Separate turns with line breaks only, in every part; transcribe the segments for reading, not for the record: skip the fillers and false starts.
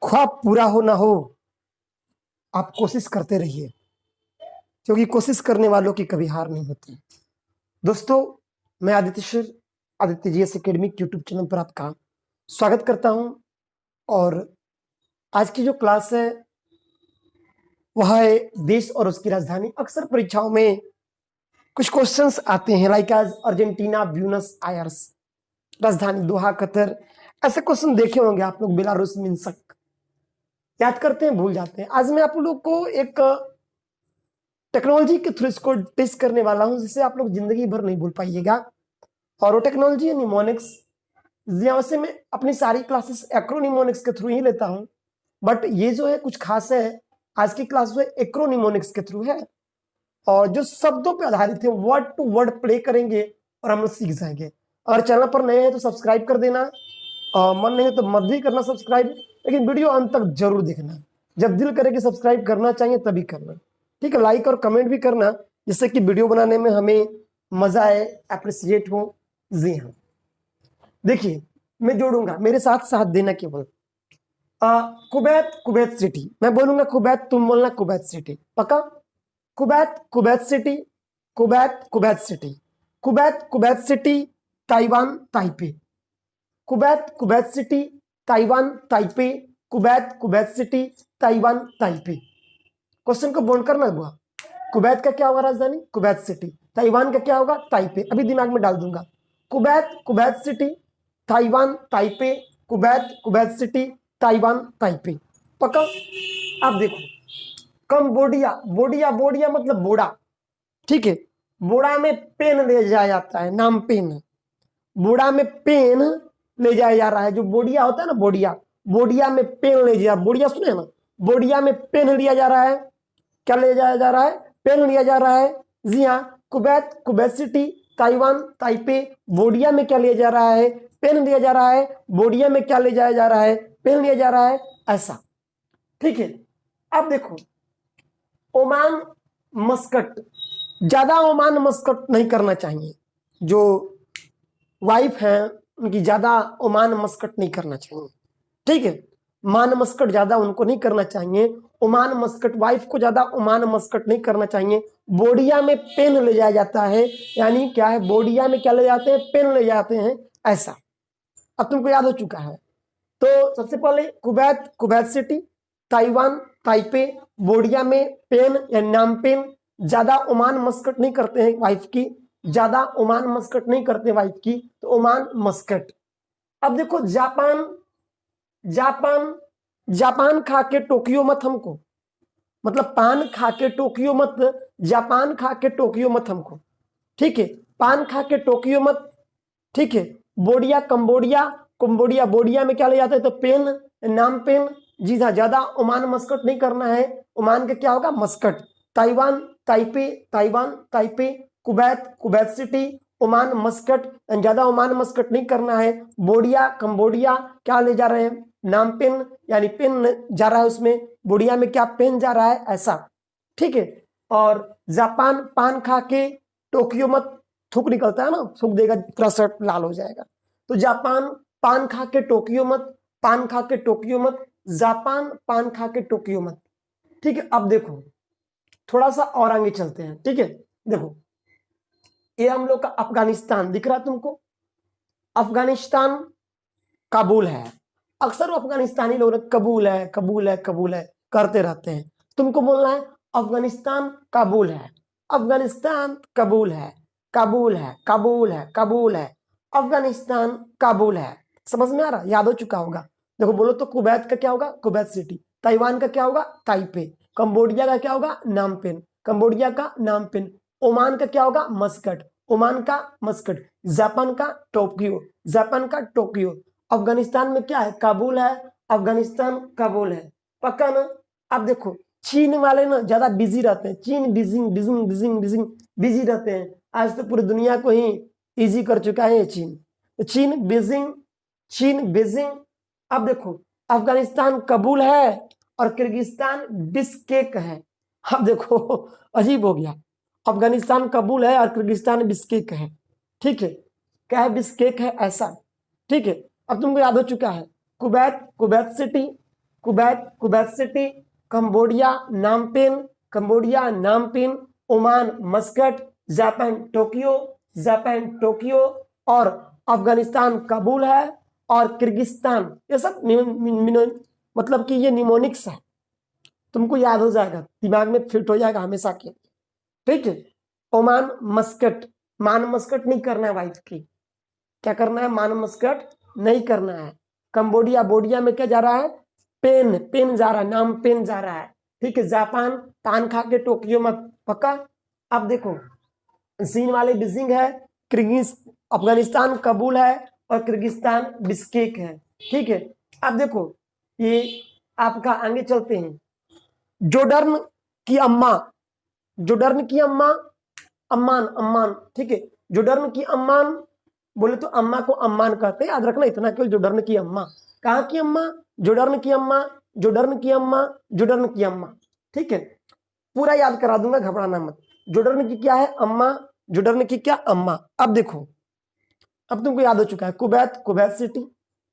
ख्वाब पूरा हो ना हो, आप कोशिश करते रहिए, क्योंकि कोशिश करने वालों की कभी हार नहीं होती। दोस्तों, मैं Aditya sir, Aditya GS academic YouTube channel पर आपका स्वागत करता हूं। और आज की जो क्लास है वह है देश और उसकी राजधानी। अक्सर परीक्षाओं में कुछ क्वेश्चंस आते हैं, लाइक आज अर्जेंटीना, ब्यूनस आयर्स, राजधानी दोहा, कतर। ऐसे क्वेश्चन देखे होंगे आप लोग। बेलारूस, मिन्स्क, याद करते हैं, भूल जाते हैं। आज मैं आप लोग को एक टेक्नोलॉजी के थ्रू इसको टेस्ट करने वाला हूं, जिससे आप लोग जिंदगी भर नहीं भूल पाइएगा। और वो टेक्नोलॉजी है निमोनिक्स। वैसे मैं अपनी सारी क्लासेस एक्रोनिमोनिक्स के थ्रू ही लेता हूं, बट ये जो है कुछ खास है। आज की क्लास जो है एक्रोनिमोनिक्स के थ्रू है, और जो शब्दों पे आधारित है, वर्ड टू वर्ड प्ले करेंगे और हम लोग सीख जाएंगे। अगर चैनल पर नए हैं तो सब्सक्राइब कर देना, और मन नहीं है तो मत भी करना सब्सक्राइब, लेकिन वीडियो अंत तक जरूर देखना। जब दिल करे कि सब्सक्राइब करना चाहिए तभी करना, ठीक है। लाइक और कमेंट भी करना, जिससे कि वीडियो बनाने में हमें मजा आए, अप्रिसिएट हो। जी हाँ, देखिए मैं जोड़ूंगा, मेरे साथ साथ देना केवल। Kuwait, Kuwait city. मैं बोलूंगा कुवैत, तुम बोलना कुवैत सिटी, पक्का। Kuwait, Kuwait city, Kuwait, Kuwait city, Kuwait, Kuwait City, Taiwan, Taipei. Kuwait, Kuwait City, Taiwan, Taipei. Kuwait, Kuwait City, Taiwan, Taipei. Question को बोल्ड करना हुआ। कुवैत का क्या होगा राजधानी? Kuwait City. ताइवान का क्या होगा? ताइपे। अभी दिमाग में डाल दूंगा। Kuwait, Kuwait City, Taiwan, Taipei. Kuwait, Kuwait City, Taiwan, Taipei. पक्का। अब देखो, कंबोडिया, बोडिया, बोडिया मतलब बोड़ा, ठीक है। बोड़ा में पेन ले जाया जाता है, नाम पेन। बोड़ा में पेन ले जाया जा रहा है। जो बोडिया होता है ना, बोडिया, बोडिया में पेन ले जाया, बोडिया सुने ना, बोडिया में पेन लिया जा रहा है। क्या ले जाया जा रहा है? पेन लिया जा रहा है। जी हाँ, Kuwait, Kuwait City, Taiwan, Taipei. बोडिया में क्या लिया जा रहा है? पेन लिया जा रहा है। बोडिया में क्या ले जाया जा रहा है? पेन लिया जा रहा है, ऐसा, ठीक है। अब देखो, ओमान, मस्कट। ज्यादा ओमान मस्कट नहीं करना चाहिए। जो वाइफ है उनकी ज्यादा ओमान मस्कट नहीं करना चाहिए, ठीक है। मान मस्कट ज्यादा उनको नहीं करना चाहिए। ओमान मस्कट, वाइफ को ज्यादा ओमान मस्कट नहीं करना चाहिए। बोडिया में पेन ले जाया जाता है, यानी क्या है, बोडिया में क्या ले जाते हैं? पेन ले जाते हैं, ऐसा। अब तुमको याद हो चुका है। तो सबसे पहले Kuwait, Kuwait City, Taiwan, Taipei. बोडिया में पेन या नाम पेन। ज्यादा ओमान मस्कट नहीं करते हैं वाइफ की, ज्यादा ओमान मस्कट नहीं करते वाइफ की, तो ओमान मस्कट। अब देखो, जापान, जापान, जापान खा के टोक्यो मत हमको, मतलब पान खा के टोक्यो मत, जापान खा के टोक्यो मत हमको, ठीक है। पान खा के टोक्यो मत, ठीक है। बोडिया, कंबोडिया, कंबोडिया, बोडिया में क्या ले जाते हैं? तो पेन, नाम पेन। जी हाँ, ज्यादा ओमान मस्कट नहीं करना है। ओमान का क्या होगा? Muscat. Taiwan, Taipei, Taiwan, Taipei. Kuwait, Kuwait city, Oman Muscat, ज्यादा ओमान मस्कट नहीं करना है। बोडिया, कंबोडिया, क्या ले जा रहे हैं? नाम पेन, यानी पेन जा रहा है उसमें। बोडिया में क्या? पेन जा रहा है, ऐसा, ठीक है। और जापान, पान खा के टोक्यो मत, थूक निकलता है ना, थूक देगा पूरा शर्ट लाल हो जाएगा। तो जापान, पान खा के टोक्यो मत, पान खा के टोक्यो मत। जापान, पान खा के टोक्यो मत, ठीक है। अब देखो, थोड़ा सा और आगे चलते हैं, ठीक है। देखो, ये हम लोग का अफगानिस्तान दिख रहा है तुमको? अफगानिस्तान, काबुल है। अक्सर वो अफगानिस्तानी लोग कबूल है, कबूल है, कबूल है करते रहते हैं। तुमको बोलना है अफगानिस्तान काबुल है, अफगानिस्तान कबूल है, काबुल है, काबुल है, काबुल है, अफगानिस्तान काबुल है। समझ में आ रहा? याद हो चुका होगा। देखो, बोलो तो कुवैत का क्या होगा? Kuwait City. ताइवान का क्या होगा? ताइपे। कंबोडिया का क्या होगा? नामपेन, कंबोडिया का नामपेन। ओमान का क्या होगा? मस्कट, ओमान का मस्कट। जापान का टोक्यो, जापान का टोक्यो। अफगानिस्तान में क्या है? काबुल है, अफगानिस्तान काबुल है, पक्का ना? अब देखो, चीन वाले ना ज्यादा बिजी रहते हैं। चीन Beijing Beijing Beijing Beijing busy रहते हैं। आज तो पूरी दुनिया को ही इजी कर चुका है ये चीन। तो चीन बीजिंग, चीन बीजिंग। अब देखो, अफगानिस्तान कबूल है और किर्गिस्तान बिस्केक है। अब देखो, अजीब हो गया। अफगानिस्तान कबूल है और किर्गिस्तान बिस्केक है, ठीक है। क्या है? बिस्केक है, ऐसा, ठीक है। अब तुमको याद हो चुका है। Kuwait, Kuwait city, Kuwait Kuwait city, Cambodia नामपेन, Cambodia नामपेन, Oman Muscat, Japan Tokyo, Japan Tokyo, और अफगानिस्तान काबुल है, और किर्गिस्तान। ये सब मतलब कि ये निमोनिक्स है, तुमको याद हो जाएगा, दिमाग में फिट हो जाएगा हमेशा के लिए, ठीक है। ओमान मस्कट, मान मस्कट नहीं करना है वाइफ की, क्या करना है, मान मस्कट नहीं करना है। कंबोडिया, बोडिया में क्या जा रहा है, पेन, पेन जा रहा है, नाम पेन जा रहा है, ठीक है। जापान, पान खा के टोक्यो मत, पक्का। अब देखो सीन वाले बीजिंग है, किर्गिज अफगानिस्तान काबुल है, और किर्गिस्तान बिश्केक है, ठीक है। अब देखो ये आपका आगे चलते हैं, जोडर्न की अम्मा, जोडर्न की अम्मा, अम्मान, अम्मान, ठीक है। जोडर्न की अम्मान, बोले तो अम्मा को अम्मान कहते हैं, याद रखना इतना केवल, जोडर्न की अम्मा, कहाँ की अम्मा, जोडर्न की अम्मा, जोडर्न की अम्मा, जोडर्न की अम्मा, ठीक है। पूरा याद करा दूंगा, घबराना मत। जोडर्न की क्या है, अम्मा, जोडर्न की क्या, अम्मा। अब देखो, अब तुमको याद हो चुका है, Kuwait Kuwait City,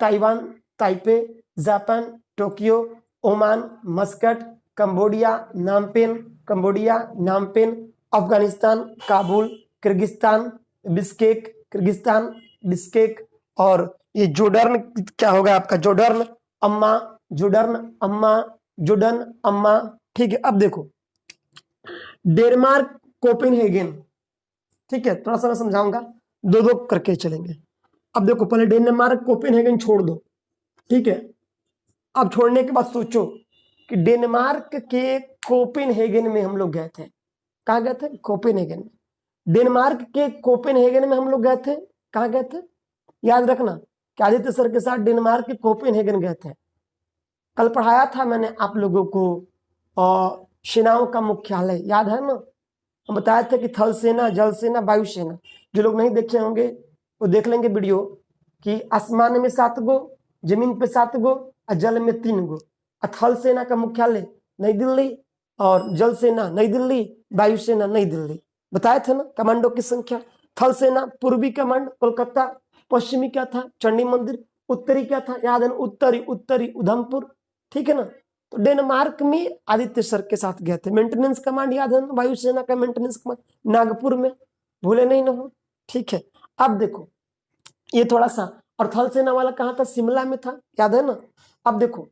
Taiwan Taipei, Japan Tokyo, Oman Muscat, Cambodia नामपेन, Cambodia नामपेन, Afghanistan Kabul, Kyrgyzstan Bishkek, Kyrgyzstan Bishkek, और ये जोडर्न क्या होगा आपका, जोडर्न अम्मा, जोडर्न अम्मा, जोडर्न अम्मा, ठीक है। अब देखो डेनमार्क कोपेनहेगन, ठीक है, थोड़ा सा मैं समझाऊंगा, दो दो करके चलेंगे। अब देखो पहले डेनमार्क कोपेनहेगन छोड़ दो, ठीक है। अब छोड़ने के बाद सोचो कि डेनमार्क के कोपेनहेगन में हम लोग गए थे, कहाँ गए थे, कोपेनहेगन में। डेनमार्क के कोपेनहेगन में हम लोग गए थे, कहाँ गए थे, याद रखना कि आदित्य सर के साथ डेनमार्क के कोपेनहेगन गए थे। कल पढ़ाया था मैंने आप लोगों को सेनाओं का मुख्यालय, याद है ना, हम बताए थे कि थल सेना, जल सेना, वायु सेना। जो लोग नहीं देखे होंगे वो देख लेंगे वीडियो, कि आसमान में 7 गो, जमीन पे 7 गो, और जल में 3 गो। थल सेना का मुख्यालय नई दिल्ली, और जल सेना नई दिल्ली, वायु सेना नई दिल्ली, बताए थे ना कमांडो की संख्या। थल सेना पूर्वी कमांड कोलकाता, पश्चिमी क्या था, चंडी मंदिर, उत्तरी क्या था, याद है ना, उत्तरी उत्तरी उधमपुर, ठीक है ना। तो डेनमार्क में आदित्य सर के साथ गए थे। मेंटेनेंस कमांड याद है ना, वायुसेना का मेंटेनेंस कमांड नागपुर में, भूले नहीं ना हो, ठीक है। अब देखो ये थोड़ा सा, और थल सेना वाला कहाँ था, शिमला में था, याद है ना। अब देखो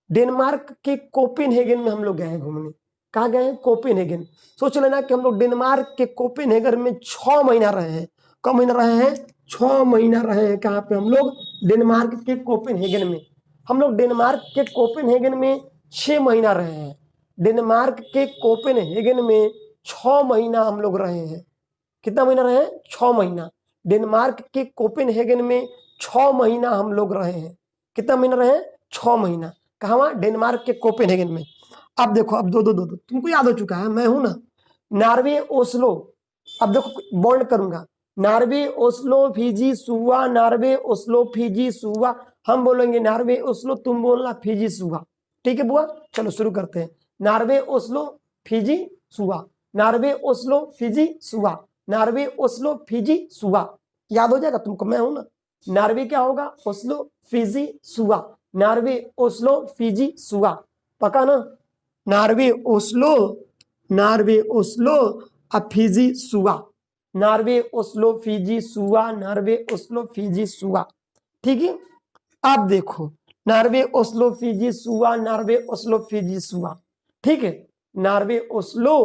डेनमार्क के कोपेनहेगन में हम लोग गए हैं घूमने, कहाँ गए हैं, कोपेनहेगन। सोच लेना कि हम लोग डेनमार्क के कोपेनहेगन में 6 महीना रहे हैं। कब महीना रहे हैं, 6 महीना रहे हैं। कहाँ पे हम लोग, डेनमार्क के कोपेनहेगन में। हम लोग डेनमार्क के कोपेनहेगन में 6 महीना रहे हैं। डेनमार्क के कोपेनहेगन में 6 महीना हम लोग रहे हैं। कितना महीना रहे हैं, 6 महीना। डेनमार्क के कोपेनहेगन में 6 महीना हम लोग रहे हैं। कितना महीना रहे हैं, 6 महीना। कहाँ, डेनमार्क के कोपेनहेगन में। अब देखो, अब दो दो दो दो तुमको याद हो चुका है, मैं हूं ना। नॉर्वे ओस्लो, अब देखो बॉन्ड करूंगा, नॉर्वे ओस्लो फिजी सुवा, नॉर्वे ओस्लो फिजी सुवा। हम बोलेंगे नॉर्वे ओस्लो, तुम बोलना फिजी सुवा, ठीक है बुआ। चलो शुरू करते हैं, नॉर्वे ओस्लो फिजी सुवा, नॉर्वे ओस्लो फिजी सुवा, नॉर्वे ओस्लो फिजी सुवा। याद हो जाएगा तुमको, मैं हूं ना। नॉर्वे क्या होगा, ओस्लो फिजी सुवा, नॉर्वे ओस्लो फिजी सुवा, पका ना। Norway Oslo, Norway Oslo Fiji सुवा, नॉर्वे ओस्लो फिजी सुवा, नॉर्वे ओस्लो फिजी सुवा, ठीक है। अब देखो नॉर्वे ओस्लो फिजी सुवा, नॉर्वे ओस्लो फिजी सुवा, ठीक है। नॉर्वे ओस्लो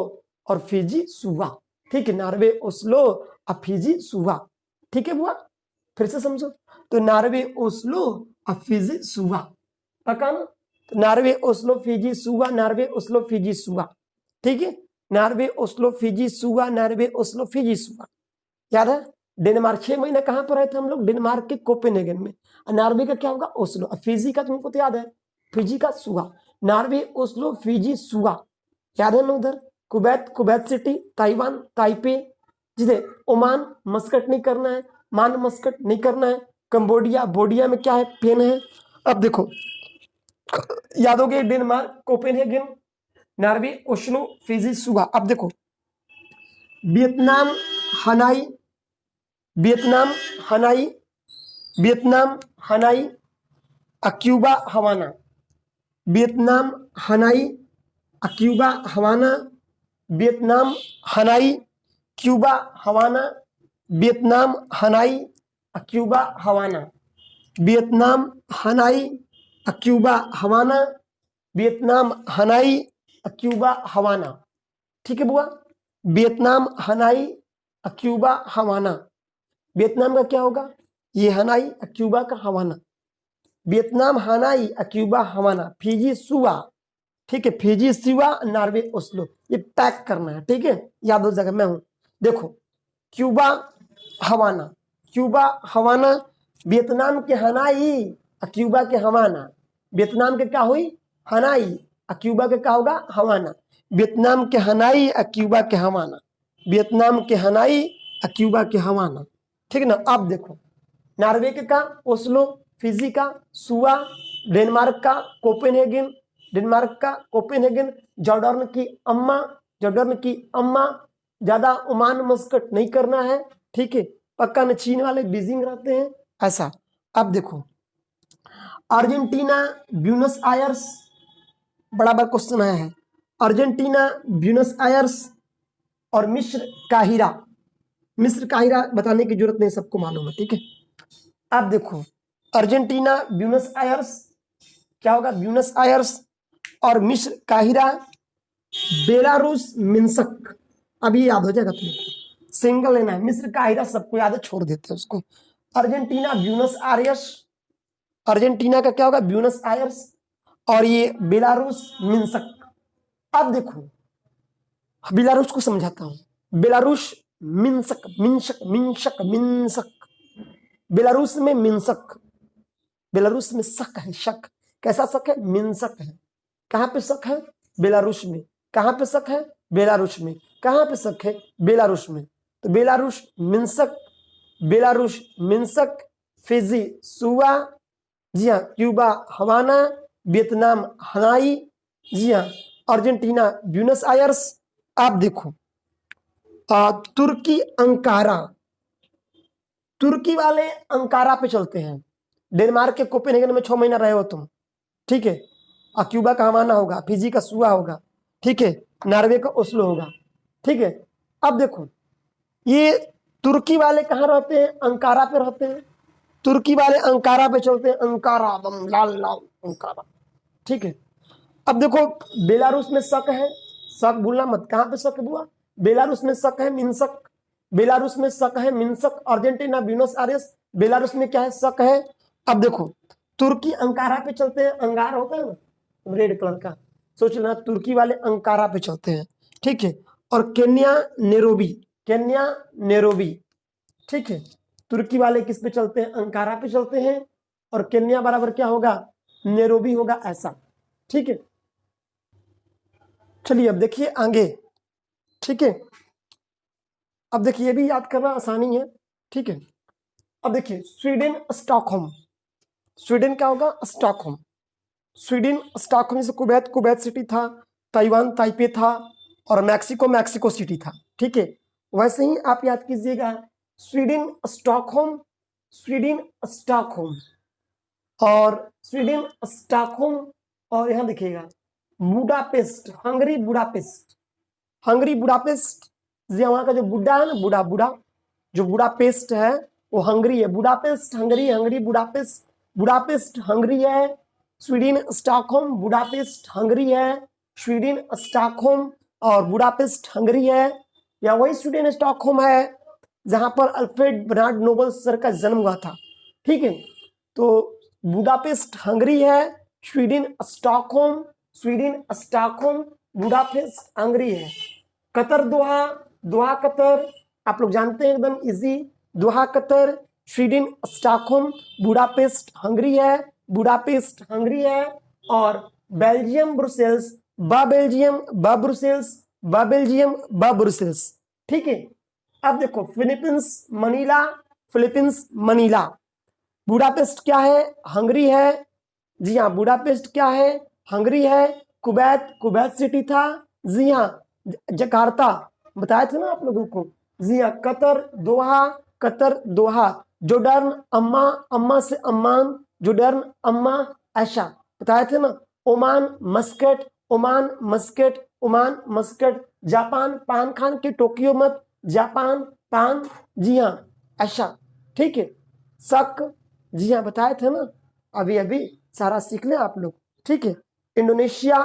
और फिजी सुवा, ठीक है, नॉर्वे ओस्लो और फिजी सुवा, ठीक है बुआ। फिर से समझो, तो नॉर्वे ओस्लो और फिजी सुवा, पका ना। तो नॉर्वे ओस्लो फिजी सुवा, नॉर्वे ओस्लो फिजी सुवा, ठीक है। नॉर्वे ओस्लो फिजी सुवा, नॉर्वे ओस्लो फिजी सुवा, याद है। डेनमार्क 6 महीने कहां पर रहे थे हम लोग, डेनमार्क के कोपेनहेगन में। नॉर्वे का क्या होगा, ओस्लो। फिजी का तुमको तो याद है, फिजी का सुवा, नॉर्वे ओस्लो फिजी सुवा, याद है ना उधर। Kuwait Kuwait City, Taiwan Taipei, जिसे ओमान मस्कट नहीं करना है, मान मस्कट नहीं करना है। कंबोडिया, बोडिया में क्या है, पेन है। अब देखो याद हो गया, Denmark Copenhagen, Norway Oslo Fiji Suva. अब देखो Vietnam Hanoi, Vietnam Hanoi, Vietnam Hanoi, Cuba Havana, Vietnam Hanoi Cuba Havana, Vietnam Hanoi Cuba Havana, Vietnam Hanoi Cuba Havana, Vietnam Hanoi Cuba Havana, Vietnam Hanoi Cuba Havana. ठीक है बुआ, Vietnam Hanoi Cuba Havana. Vietnam का क्या होगा, ये Hanoi Cuba का Havana. Vietnam Hanoi Cuba Havana, Fiji Suva. ठीक है, फिजी सुआ, नॉर्वे ओस्लो, ये पैक करना है। ठीक है, याद हो जाएगा, मैं हूं। देखो, क्यूबा हवाना, क्यूबा हवाना, वियतनाम के हनाई क्यूबा के हवाना। वियतनाम के क्या हुई, हनाई, क्यूबा के क्या होगा, हवाना। वियतनाम के हनाई क्यूबा के हवाना, वियतनाम के हनाई क्यूबा के हवाना। ठीक है ना। अब देखो, नॉर्वे के का ओस्लो, फिजी का सुआ, डेनमार्क का कोपेनहेगन, डेनमार्क का कोपेनहेगन, जॉर्डन की अम्मा, जॉर्डन की अम्मा। ज्यादा ओमान मस्कट नहीं करना है। ठीक है, पक्का न चीन वाले बीजिंग रहते हैं ऐसा। अब देखो, अर्जेंटीना ब्यूनस आयर्स, बड़ा बड़ा क्वेश्चन आया है। अर्जेंटीना ब्यूनस आयर्स और मिस्र काहिरा। मिस्र काहिरा बताने की जरूरत नहीं, सबको मालूम है। ठीक है, अब देखो, अर्जेंटीना ब्यूनस आयर्स क्या होगा, ब्यूनस आयर्स, और मिस्र काहिरा, बेलारूस मिन्स्क। अभी याद हो जाएगा तुमको, सिंगल लेना है। मिस्र काहिरा सबको याद है, छोड़ देते हैं उसको। अर्जेंटीना ब्यूनस आयर्स, अर्जेंटीना का क्या होगा, ब्यूनस आयर्स, और ये बेलारूस मिन्स्क। अब देखो, बेलारूस को समझाता हूं। Belarus Minsk, Minsk Minsk Minsk, Belarus में मिन्स्क, बेलारूस में शक है, शक। कैसा शक है, मिन्स्क है। कहां पे शक है, बेलारूस में। कहां पे शक है, बेलारूस में। कहां पे शक है, बेलारूस में। तो Belarus Minsk, Belarus Minsk, Fiji Suva, जी हाँ, क्यूबा हवाना, वियतनाम हनाई, जी हाँ, अर्जेंटीना ब्यूनस आयर्स। आप देखो, तुर्की अंकारा, तुर्की वाले अंकारा पे चलते हैं। डेनमार्क के कोपेनहेगन में 6 महीना रहे हो तुम। ठीक है, क्यूबा का हवाना होगा, फिजी का सुआ होगा। ठीक है, नॉर्वे का ओस्लो होगा। ठीक है, अब देखो, ये तुर्की वाले कहाँ रहते हैं, अंकारा पे रहते हैं। तुर्की वाले अंकारा पे चलते हैं, अंकारा, दम लाल लाल अंकारा। ठीक है, अब देखो, बेलारूस में शक है, शक भूलना मत। कहां पे शक है बुआ, बेलारूस में शक है, मिन्स्क, बेलारूस में शक है, Minsk. Argentina Buenos Aires, Belarus में क्या है, शक है। अब देखो, तुर्की अंकारा पे चलते हैं, अंगार होता है ना रेड कलर का, सोच लेना, तुर्की वाले अंकारा पे चलते हैं। ठीक है, और केन्या नेरोबी, केन्या नेरोबी। ठीक है, तुर्की वाले किस पे चलते हैं, अंकारा पे चलते हैं, और केन्या बराबर क्या होगा, नेरोबी होगा ऐसा। ठीक है, चलिए अब देखिए आगे। ठीक है, अब देखिए, ये भी याद करना आसानी है। ठीक है, अब देखिए, स्वीडन स्टॉकहोम, स्वीडन क्या होगा, स्टॉकहोम। स्वीडन स्टॉकहोम से कुवैत, कुवैत सिटी था। ताइवान ताइपे था, और मैक्सिको, मैक्सिको सिटी था। ठीक है, वैसे ही आप याद कीजिएगा, स्वीडन स्टॉकहोम, स्वीडन स्टॉकहोम, और स्वीडन स्टॉकहोम, और यहां देखिएगा Budapest, Hungary Budapest, Hungary Budapest. वहां का जो बुड्ढा है ना, बुढ़ा बुढ़ा, जो बुडापेस्ट है वो हंगरी है। Budapest Hungary, Hungary Budapest, Budapest Hungary है। स्वीडन स्टॉकहोम, बुडापेस्ट हंगरी है। स्वीडन स्टॉकहोम और बुडापेस्ट हंगरी है। या वही स्वीडन स्टॉकहोम है जहां पर अल्फ्रेड बर्नार्ड नोबल सर का जन्म हुआ था। ठीक है, तो बुडापेस्ट हंगरी है, Sweden Stockholm, Sweden Stockholm, Budapest Hungary है। कतर दोहा, दोहा कतर, आप लोग जानते हैं, एकदम easy. Doha Qatar, Sweden Stockholm, Budapest Hungary है, बुडापेस्ट हंगरी है। और बेल्जियम ब्रुसेल्स, बा बेल्जियम, बा ब्रुसेल्स, बा बेल्जियम, बा ब्रुसेल्स। ठीक है, अब देखो, Philippines Manila, Philippines Manila. Budapest क्या है, हंगरी है। जी हाँ, बुडापेस्ट क्या है, हंगरी है। कुवैत, कुवैत सिटी था। जी हाँ, जकार्ता बताया था ना आप लोगों को। जी हाँ, कतर दोहा, कतर दोहा। जोर्डन अम्मा, अम्मा से अम्मान, जोर्डन अम्मा ऐशा बताए थे ना। Oman Muscat, Oman Muscat, Oman Muscat. Japan पान खान के टोक्यो मत, जापान पान, जी हाँ ऐसा, ठीक है। शक, जी हाँ बताए थे ना, अभी अभी सारा सीख लें आप लोग, ठीक है। इंडोनेशिया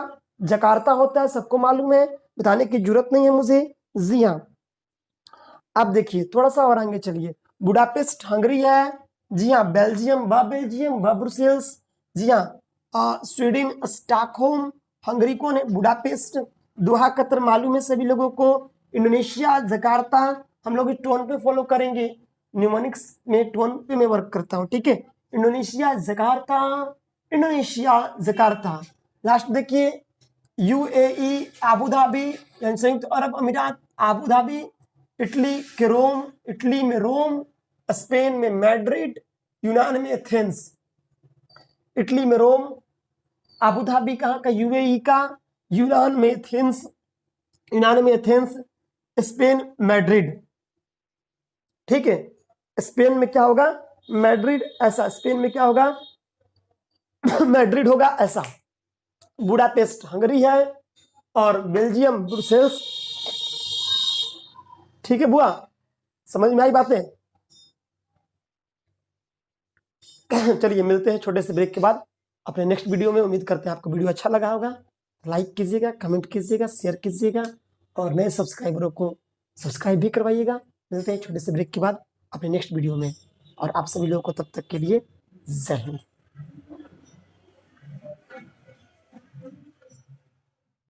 जकार्ता होता है, सबको मालूम है, बताने की जरूरत नहीं है मुझे, जी हाँ। अब देखिए थोड़ा सा और आगे चलिए, बुडापेस्ट हंगरी है, जी हाँ। बेल्जियम बेल्जियम ब्रुसेल्स, जी हाँ। स्वीडन स्टॉकहोम, हंगरी कौन है, बुडापेस्ट। दोहा कतर मालूम है सभी लोगों को। इंडोनेशिया जकार्ता, हम लोग टोन पे फॉलो करेंगे, न्यूमोनिक्स में टोन पे मैं वर्क करता हूँ, ठीक है। Indonesia Jakarta, Indonesia Jakarta. Last देखिए यूएई अबू धाबी, यानी संयुक्त अरब अमीरात अबू धाबी। इटली के रोम, इटली में रोम। स्पेन में मैड्रिड, यूनान में एथेंस। इटली में रोम, अबू धाबी कहाँ का, यूएई का, यूनान में एथेंस, यूनान में एथेंस, स्पेन मैड्रिड, ठीक है। स्पेन में क्या होगा, मैड्रिड ऐसा, स्पेन में क्या होगा मैड्रिड होगा ऐसा। बुडापेस्ट हंगरी है और बेल्जियम ब्रुसेल्स, ठीक है बुआ, समझ में आई बातें। चलिए मिलते हैं छोटे से ब्रेक के बाद अपने नेक्स्ट वीडियो में। उम्मीद करते हैं आपको वीडियो अच्छा लगा होगा, लाइक कीजिएगा, कमेंट कीजिएगा, शेयर कीजिएगा और नए सब्सक्राइबरों को सब्सक्राइब भी करवाइएगा। मिलते हैं छोटे से ब्रेक के बाद अपने नेक्स्ट वीडियो में, और आप सभी लोगों को तब तक के लिए जय हिंद।